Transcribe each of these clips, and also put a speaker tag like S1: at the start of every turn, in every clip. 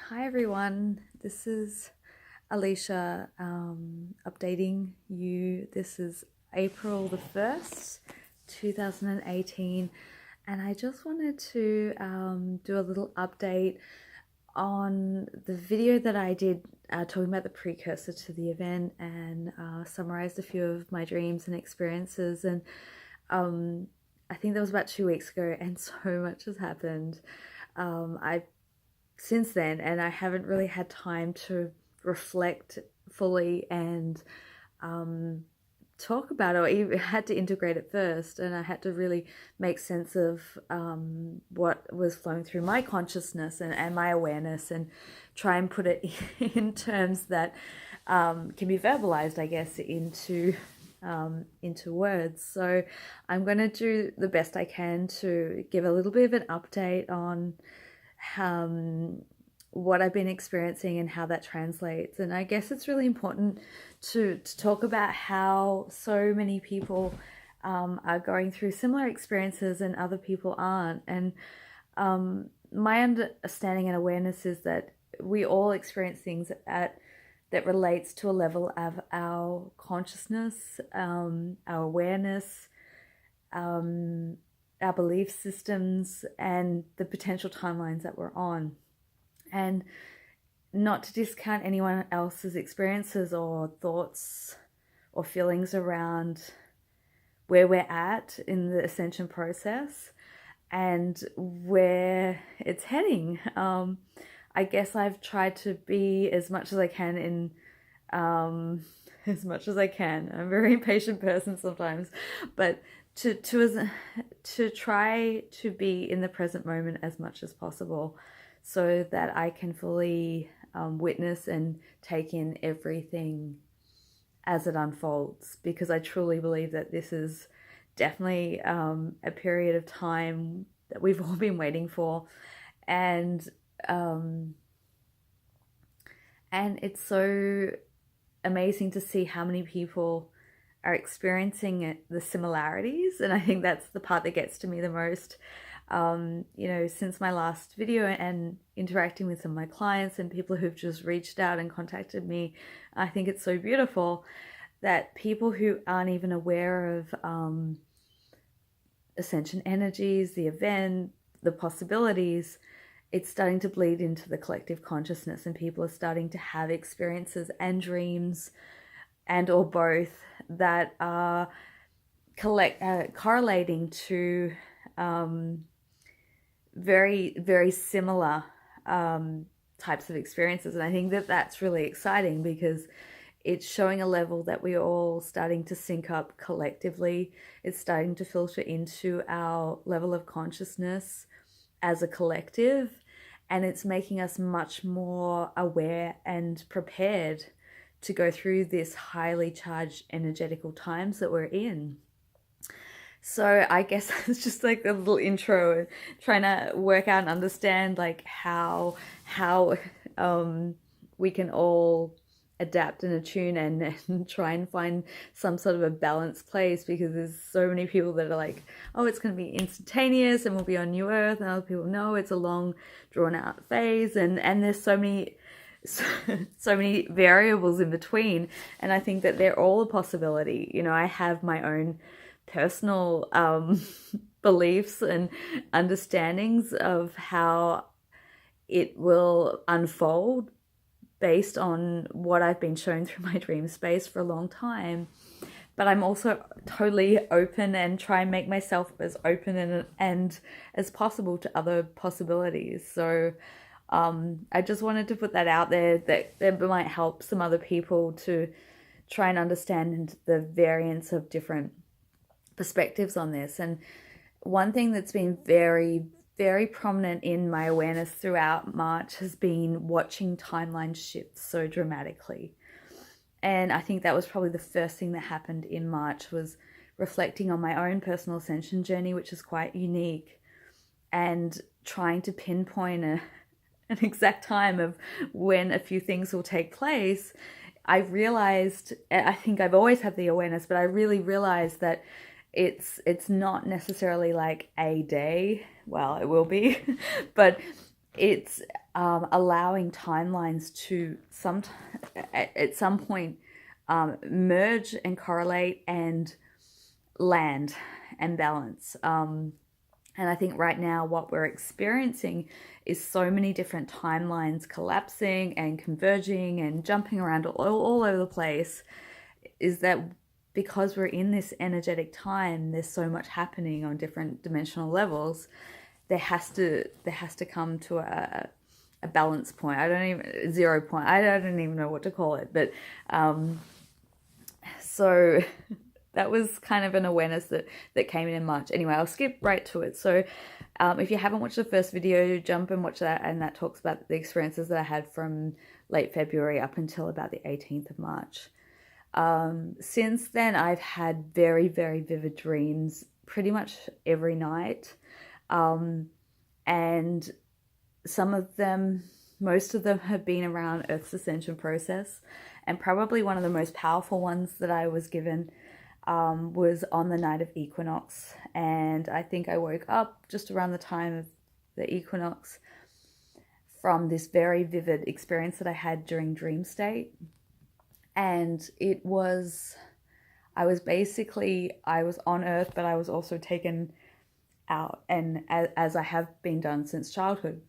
S1: Hi everyone, this is Alisha updating you. This is April the 1st, 2018, and I just wanted to do a little update on the video that I did talking about the precursor to the event and summarized a few of my dreams and experiences. And I think that was about 2 weeks ago, and so much has happened. I since then, and I haven't really had time to reflect fully and talk about it, or even had to integrate it first, and I had to really make sense of what was flowing through my consciousness and my awareness, and try and put it in terms that can be verbalized, I guess, into words. So I'm going to do the best I can to give a little bit of an update on what I've been experiencing and how that translates. And I guess it's really important to talk about how so many people are going through similar experiences and other people aren't. And my understanding and awareness is that we all experience things that relates to a level of our consciousness, our awareness, our belief systems, and the potential timelines that we're on. And not to discount anyone else's experiences or thoughts or feelings around where we're at in the ascension process and where it's heading. I guess I've tried to be as much as I can in as much as I can. I'm a very impatient person sometimes, but to try to be in the present moment as much as possible, so that I can fully witness and take in everything as it unfolds, because I truly believe that this is definitely a period of time that we've all been waiting for, and it's so amazing to see how many people are experiencing the similarities. And I think that's the part that gets to me the most. Since my last video and interacting with some of my clients and people who've just reached out and contacted me, I think it's so beautiful that people who aren't even aware of Ascension Energies, the event, the possibilities, it's starting to bleed into the collective consciousness, and people are starting to have experiences and dreams and or both that are correlating to very, very similar types of experiences. And I think that that's really exciting, because it's showing a level that we're all starting to sync up collectively. It's starting to filter into our level of consciousness as a collective, and it's making us much more aware and prepared to go through this highly charged energetical times that we're in. So I guess it's just like a little intro, trying to work out and understand like how we can all adapt and attune and try and find some sort of a balanced place, because there's so many people that are like, oh, it's going to be instantaneous and we'll be on New Earth, and other people, no, it's a long drawn out phase, and there's so many variables in between. And I think that they're all a possibility. I have my own personal beliefs and understandings of how it will unfold based on what I've been shown through my dream space for a long time. But I'm also totally open and try and make myself as open and as possible to other possibilities. So I just wanted to put that out there, that might help some other people to try and understand the variance of different perspectives on this. And one thing that's been very, very prominent in my awareness throughout March has been watching timelines shift so dramatically. And I think that was probably the first thing that happened in March, was reflecting on my own personal ascension journey, which is quite unique, and trying to pinpoint an exact time of when a few things will take place. I realized, I think I've always had the awareness, but I really realized that it's not necessarily like a day. Well, it will be, but it's allowing timelines to at some point merge and correlate and land and balance. And I think right now what we're experiencing is so many different timelines collapsing and converging and jumping around all over the place, is that because we're in this energetic time, there's so much happening on different dimensional levels. There has to come to a balance point. Zero point. I don't even know what to call it. But so that was kind of an awareness that came in March. Anyway, I'll skip right to it. So if you haven't watched the first video, jump and watch that. And that talks about the experiences that I had from late February up until about the 18th of March. Since then, I've had very, very vivid dreams pretty much every night. And most of them have been around Earth's ascension process. And probably one of the most powerful ones that I was given was on the night of equinox. And I think I woke up just around the time of the equinox from this very vivid experience that I had during dream state. And I was on Earth, but I was also taken out, and as I have been done since childhood,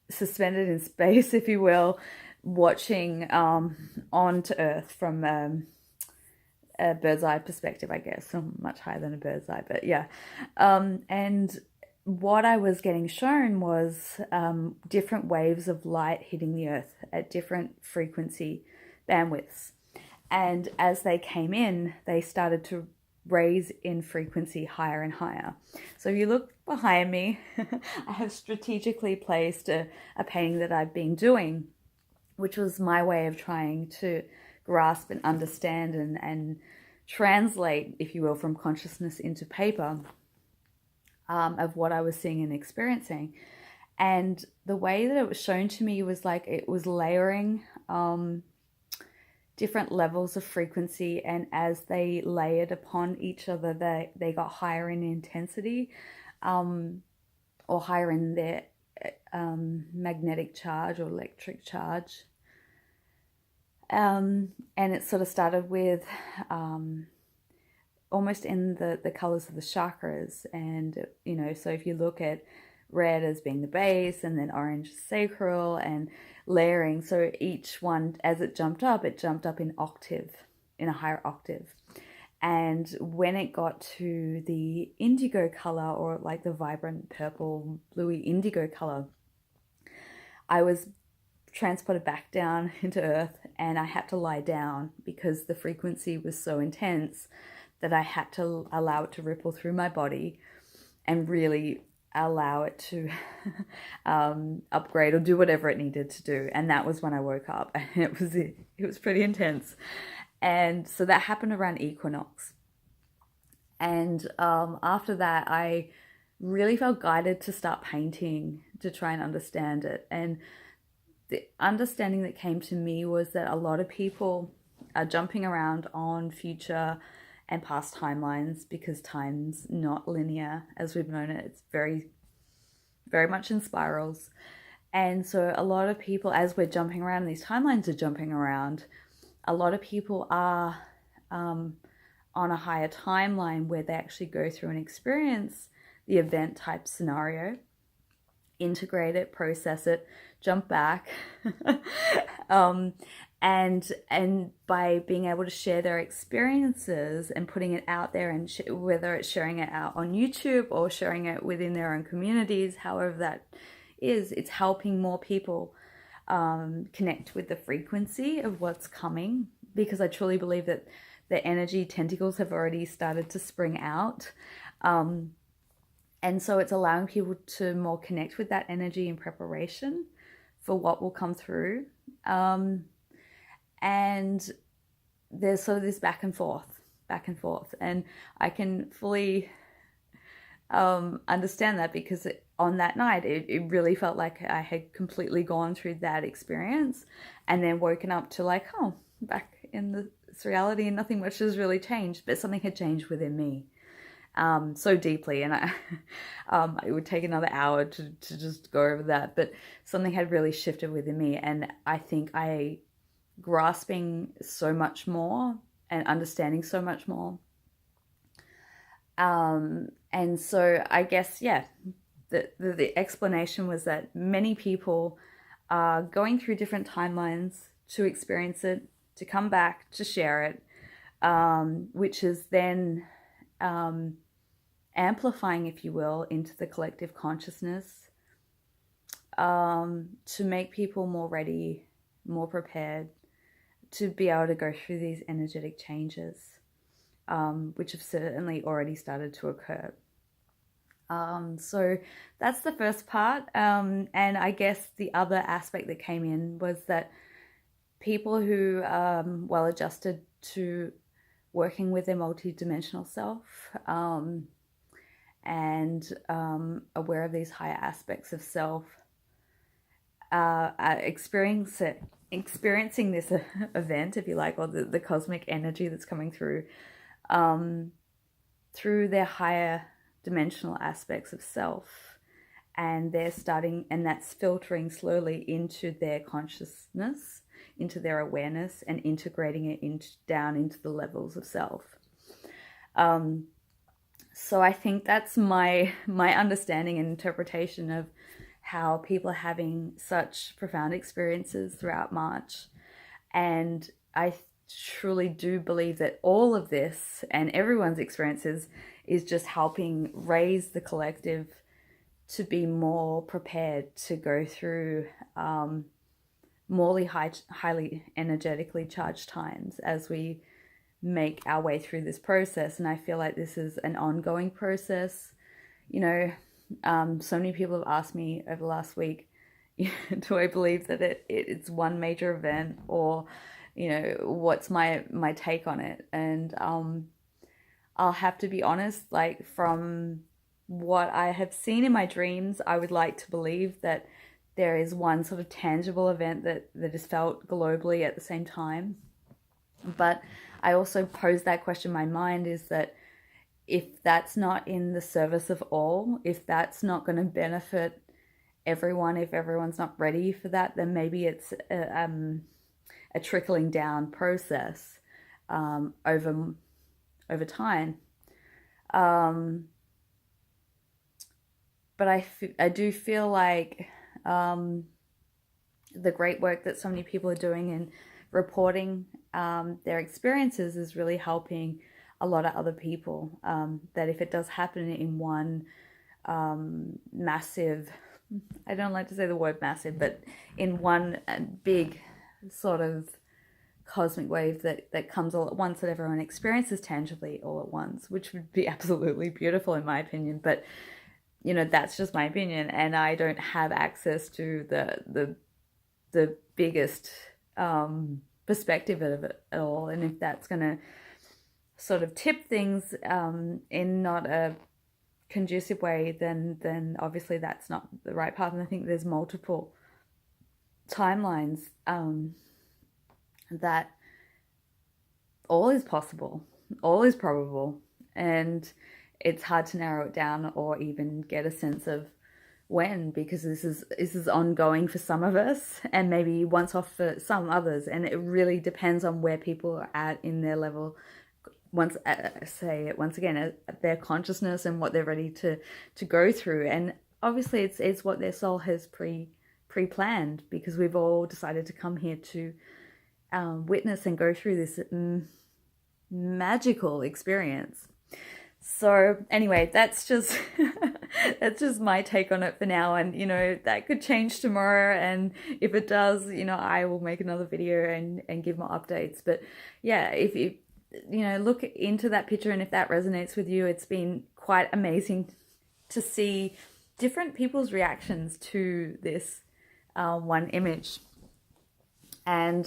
S1: suspended in space, if you will, watching onto Earth from a bird's eye perspective, I guess, or much higher than a bird's eye, but yeah. And what I was getting shown was different waves of light hitting the Earth at different frequency bandwidths. And as they came in, they started to raise in frequency higher and higher. So if you look behind me, I have strategically placed a painting that I've been doing, which was my way of trying to grasp and understand and translate, if you will, from consciousness into paper, of what I was seeing and experiencing. And the way that it was shown to me was like it was layering different levels of frequency, and as they layered upon each other, they got higher in intensity, or higher in their magnetic charge or electric charge. And it sort of started with almost in the colors of the chakras. And, you know, so if you look at red as being the base, and then orange sacral, and layering. So each one, as it jumped up in a higher octave. And when it got to the indigo color, or like the vibrant purple, bluey indigo color, I was transported back down into Earth, and I had to lie down because the frequency was so intense that I had to allow it to ripple through my body and really allow it to upgrade or do whatever it needed to do. And that was when I woke up, and it was pretty intense. And so that happened around equinox. And after that, I really felt guided to start painting to try and understand it. And the understanding that came to me was that a lot of people are jumping around on future and past timelines, because time's not linear as we've known it. It's very, very much in spirals. And so a lot of people, as we're jumping around, and these timelines are jumping around, a lot of people are on a higher timeline where they actually go through and experience the event type scenario, integrate it, process it, jump back, and by being able to share their experiences and putting it out there, and whether it's sharing it out on YouTube or sharing it within their own communities, however that is, it's helping more people connect with the frequency of what's coming, because I truly believe that the energy tentacles have already started to spring out. And so it's allowing people to more connect with that energy in preparation for what will come through. And there's sort of this back and forth. And I can fully understand that, because on that night, it really felt like I had completely gone through that experience and then woken up to like, oh, back in this reality, and nothing much has really changed, but something had changed within me. so deeply, and it would take another hour to just go over that, but something had really shifted within me, and I think I grasping so much more and understanding so much more. And so I guess, yeah, the explanation was that many people are going through different timelines to experience it, to come back, to share it, which is then amplifying, if you will, into the collective consciousness, to make people more ready, more prepared to be able to go through these energetic changes, which have certainly already started to occur. So that's the first part. And I guess the other aspect that came in was that people who are well adjusted to working with their multidimensional self, and aware of these higher aspects of self, are experiencing this event, if you like, or the cosmic energy that's coming through their higher dimensional aspects of self, and they're starting, and that's filtering slowly into their consciousness, into their awareness, and integrating it down into the levels of self. So I think that's my understanding and interpretation of how people are having such profound experiences throughout March. And I truly do believe that all of this and everyone's experiences is just helping raise the collective to be more prepared to go through highly energetically charged times as we make our way through this process. And I feel like this is an ongoing process. You know, so many people have asked me over the last week, do I believe that it's one major event, or, you know, what's my take on it? And I'll have to be honest, like, from what I have seen in my dreams, I would like to believe that there is one sort of tangible event that is felt globally at the same time. But I also pose that question in my mind, is that if that's not in the service of all, if that's not going to benefit everyone, if everyone's not ready for that, then maybe it's a trickling down process over time. But I do feel like the great work that so many people are doing in reporting their experiences is really helping a lot of other people. That if it does happen in one massive, I don't like to say the word massive, but in one big sort of cosmic wave that comes all at once, that everyone experiences tangibly all at once, which would be absolutely beautiful in my opinion. But, you know, that's just my opinion, and I don't have access to the biggest perspective of it at all. And if that's going to sort of tip things in not a conducive way, then obviously that's not the right path. And I think there's multiple timelines that all is possible, all is probable, and it's hard to narrow it down or even get a sense of when, because this is ongoing for some of us and maybe once off for some others, and it really depends on where people are at in their level, once again, at their consciousness and what they're ready to go through. And obviously it's what their soul has pre-planned, because we've all decided to come here to witness and go through this magical experience. So anyway, that's just that's just my take on it for now, and you know, that could change tomorrow, and if it does, you know, I will make another video and give more updates. But yeah, if you know, look into that picture, and if that resonates with you, it's been quite amazing to see different people's reactions to this one image. And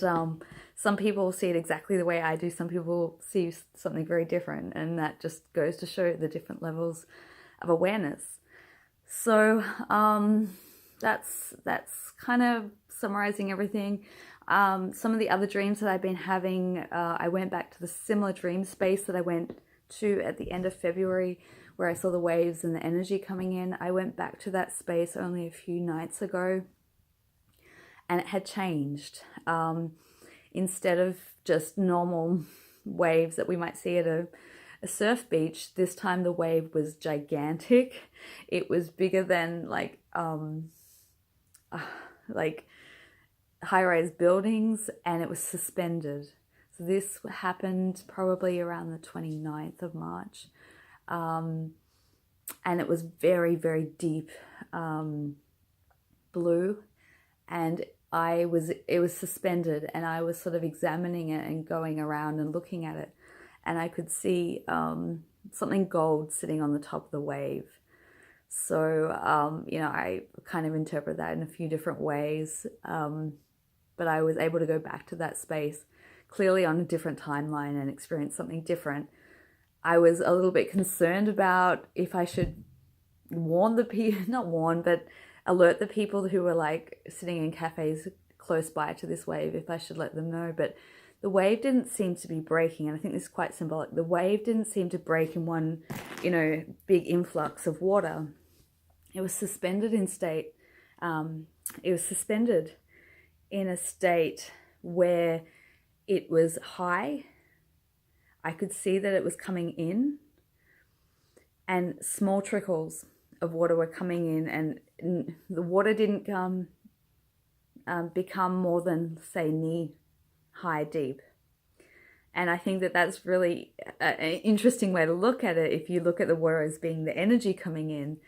S1: some people see it exactly the way I do. Some people see something very different, and that just goes to show the different levels of awareness. So that's kind of summarizing everything. Some of the other dreams that I've been having, I went back to the similar dream space that I went to at the end of February, where I saw the waves and the energy coming in. I went back to that space only a few nights ago, and it had changed. Instead of just normal waves that we might see at a surf beach, this time the wave was gigantic. It was bigger than like high-rise buildings, and it was suspended. So this happened probably around the 29th of March. And it was very, very deep blue, and it was suspended, and I was sort of examining it and going around and looking at it, and I could see something gold sitting on the top of the wave. So, you know, I kind of interpret that in a few different ways, but I was able to go back to that space clearly on a different timeline and experience something different. I was a little bit concerned about if I should warn the people, not warn, but alert the people who were like sitting in cafes close by to this wave, if I should let them know. But the wave didn't seem to be breaking, and I think this is quite symbolic. The wave didn't seem to break in one, you know, big influx of water. It was suspended in state. It was suspended in a state where it was high. I could see that it was coming in, and small trickles of water were coming in, and the water didn't become more than, say, knee high deep. And I think that that's really an interesting way to look at it. If you look at the water as being the energy coming in,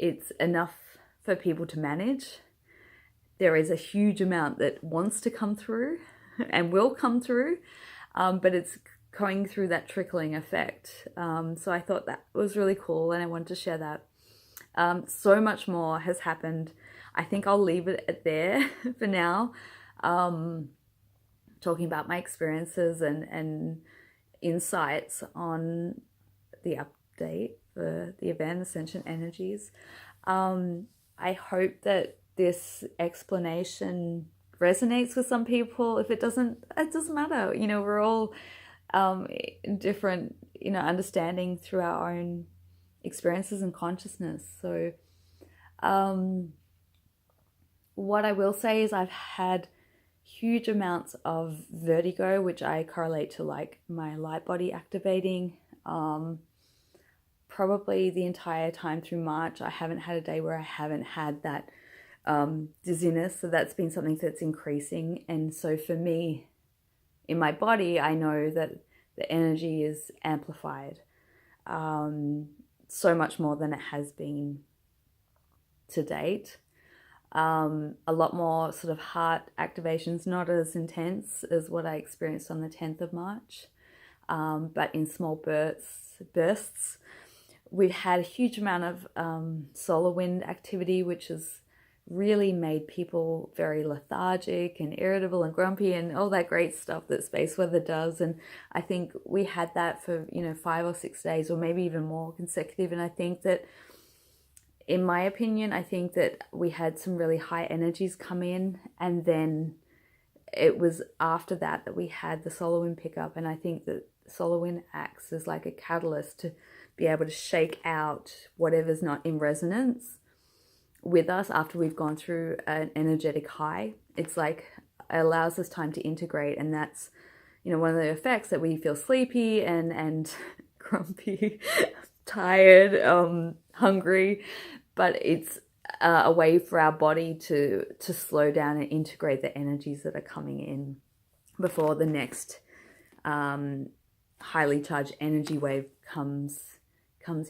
S1: it's enough for people to manage. There is a huge amount that wants to come through and will come through, but it's going through that trickling effect. So I thought that was really cool, and I wanted to share that. So much more has happened. I think I'll leave it at there for now, talking about my experiences and insights on the update for the Event Ascension Energies. I hope that this explanation resonates with some people. If it doesn't matter. You know, we're all different, you know, understanding through our own experiences and consciousness. So what I will say is I've had huge amounts of vertigo, which I correlate to like my light body activating. Probably the entire time through March, I haven't had a day where I haven't had that dizziness. So that's been something that's increasing. And so for me, in my body, I know that the energy is amplified so much more than it has been to date. A lot more sort of heart activations, not as intense as what I experienced on the 10th of March, but in small bursts. We've had a huge amount of solar wind activity, which has really made people very lethargic and irritable and grumpy and all that great stuff that space weather does. And I think we had that for, you know, 5 or 6 days, or maybe even more consecutive. And I think that, in my opinion, I think that we had some really high energies come in, and then it was after that that we had the solar wind pickup. And I think that solar wind acts as like a catalyst to be able to shake out whatever's not in resonance with us after we've gone through an energetic high. It's like it allows us time to integrate, and that's, you know, one of the effects, that we feel sleepy and grumpy, tired, hungry, but it's a way for our body to slow down and integrate the energies that are coming in before the next highly charged energy wave comes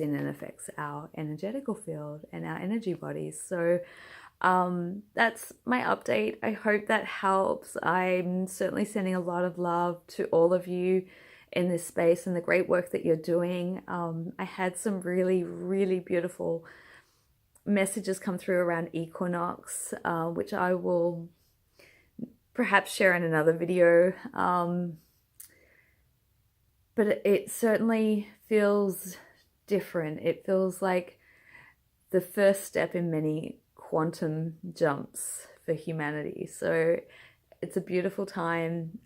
S1: in and affects our energetical field and our energy bodies. So that's my update. I hope that helps. I'm certainly sending a lot of love to all of you in this space and the great work that you're doing. I had some really, really beautiful messages come through around equinox, which I will perhaps share in another video. But it certainly feels different. It feels like the first step in many quantum jumps for humanity. So it's a beautiful time.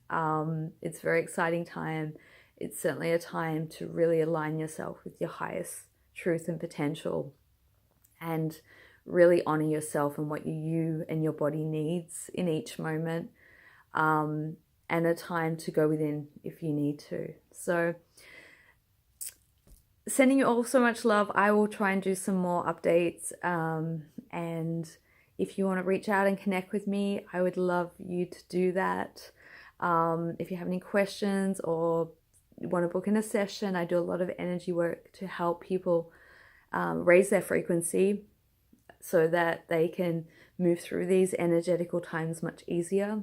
S1: It's a very exciting time. it's certainly a time to really align yourself with your highest truth and potential, and really honor yourself and what you and your body needs in each moment, and a time to go within if you need to. So sending you all so much love. I will try and do some more updates, and if you want to reach out and connect with me, I would love you to do that. If you have any questions or want to book in a session, I do a lot of energy work to help people raise their frequency so that they can move through these energetical times much easier.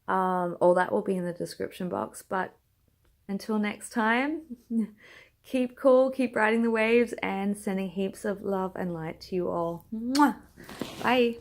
S1: All that will be in the description box. But until next time, keep cool, keep riding the waves, and sending heaps of love and light to you all. Mwah! Bye.